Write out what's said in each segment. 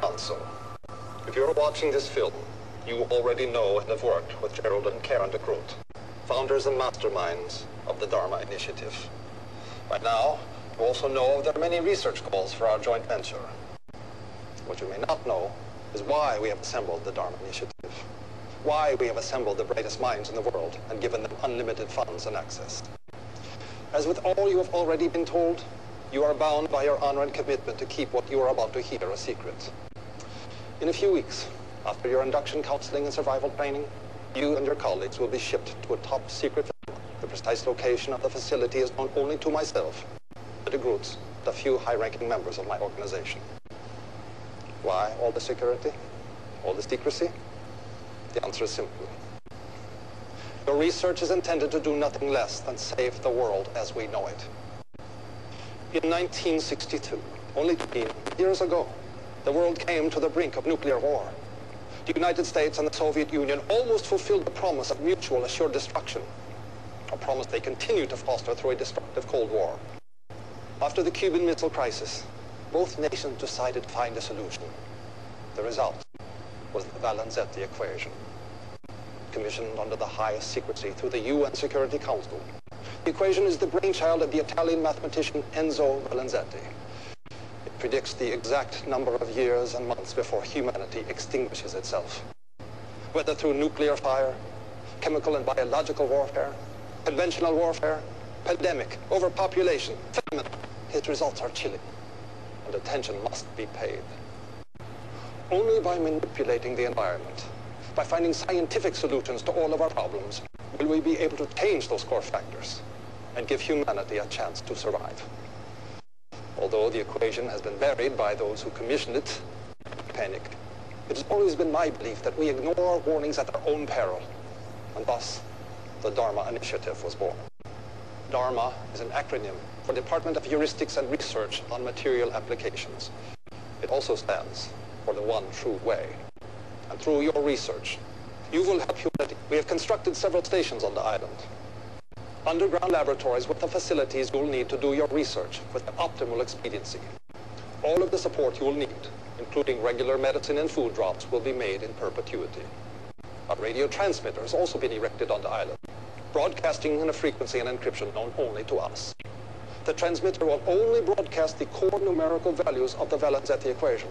Hanso. If you're watching this film, you already know and have worked with Gerald and Karen de Groot, founders and masterminds of the Dharma Initiative. By now, you also know there are many research calls for our joint venture. What you may not know is why we have assembled the Dharma Initiative, why we have assembled the brightest minds in the world and given them unlimited funds and access. As with all you have already been told, you are bound by your honor and commitment to keep what you are about to hear a secret. In a few weeks, after your induction counseling and survival training, you and your colleagues will be shipped to a top secret lab. The precise location of the facility is known only to myself, the de Groots, the few high-ranking members of my organization. Why all the security? All the secrecy? The answer is simple. Your research is intended to do nothing less than save the world as we know it. In 1962, only 20 years ago, the world came to the brink of nuclear war. The United States and the Soviet Union almost fulfilled the promise of mutual assured destruction, a promise they continue to foster through a destructive Cold War. After the Cuban Missile Crisis, both nations decided to find a solution. The result was the Valenzetti equation, commissioned under the highest secrecy through the UN Security Council. The equation is the brainchild of the Italian mathematician Enzo Valenzetti. It predicts the exact number of years and months before humanity extinguishes itself. Whether through nuclear fire, chemical and biological warfare, conventional warfare, pandemic, overpopulation, famine, its results are chilling, and attention must be paid. Only by manipulating the environment, by finding scientific solutions to all of our problems, will we be able to change those core factors and give humanity a chance to survive. Although the equation has been buried by those who commissioned it, panic. It has always been my belief that we ignore warnings at our own peril, and thus the Dharma Initiative was born. Dharma is an acronym for Department of Heuristics and Research on Material Applications. It also stands for the one true way. And through your research, you will help humanity. We have constructed several stations on the island. Underground laboratories with the facilities you'll need to do your research with optimal expediency. All of the support you will need, including regular medicine and food drops, will be made in perpetuity. A radio transmitter has also been erected on the island, broadcasting in a frequency and encryption known only to us. The transmitter will only broadcast the core numerical values of the Valenzetti equation.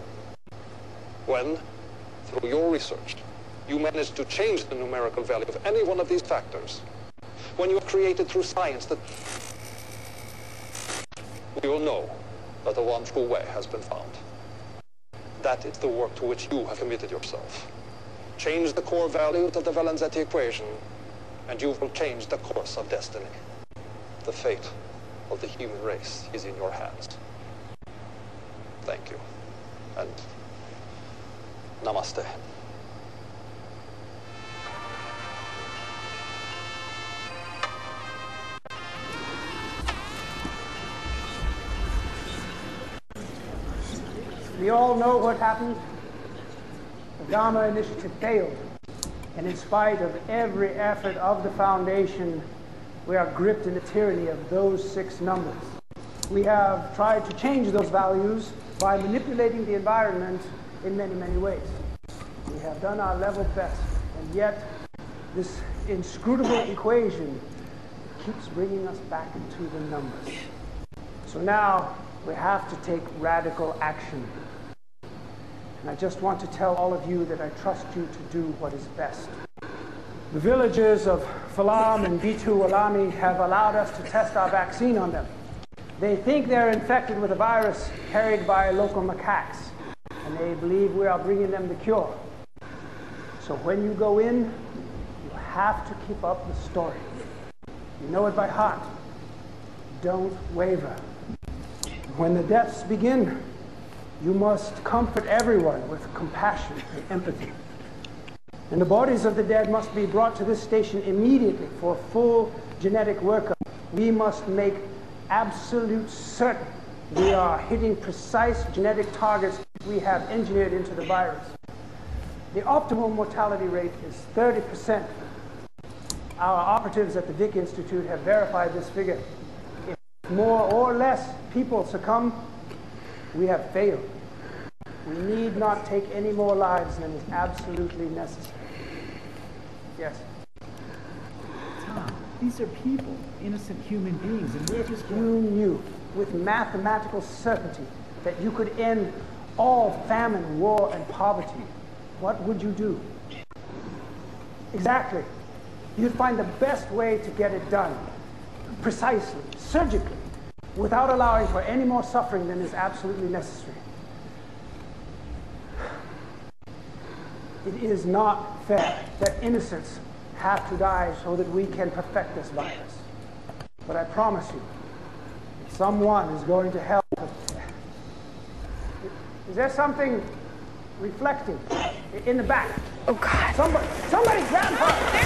When, through your research, you manage to change the numerical value of any one of these factors, when you have created through science that we will know that the one true way has been found. That is the work to which you have committed yourself. Change the core values of the Valenzetti equation, and you will change the course of destiny. The fate of the human race is in your hands. Thank you, and namaste. We all know what happened. The Dharma Initiative failed. And in spite of every effort of the Foundation, we are gripped in the tyranny of those 6 numbers. We have tried to change those values by manipulating the environment in many, many ways. We have done our level best, and yet this inscrutable equation keeps bringing us back into the numbers. So now we have to take radical action. And I just want to tell all of you that I trust you to do what is best. The villagers of Falam and Bitu Alami have allowed us to test our vaccine on them. They think they're infected with a virus carried by local macaques, and they believe we are bringing them the cure. So when you go in, you have to keep up the story. You know it by heart. Don't waver. When the deaths begin, you must comfort everyone with compassion and empathy. And the bodies of the dead must be brought to this station immediately for full genetic workup. We must make absolute certain we are hitting precise genetic targets we have engineered into the virus. The optimal mortality rate is 30%. Our operatives at the Vic Institute have verified this figure. If more or less people succumb, we have failed. We need not take any more lives than is absolutely necessary. Yes? Tom, these are people, innocent human beings, and we're just... You knew with mathematical certainty that you could end all famine, war, and poverty. What would you do? Exactly. You'd find the best way to get it done, precisely, surgically, without allowing for any more suffering than is absolutely necessary. It is not fair that innocents have to die so that we can perfect this virus. But I promise you, someone is going to help. Is there something reflecting in the back? Oh, God. Somebody grab her!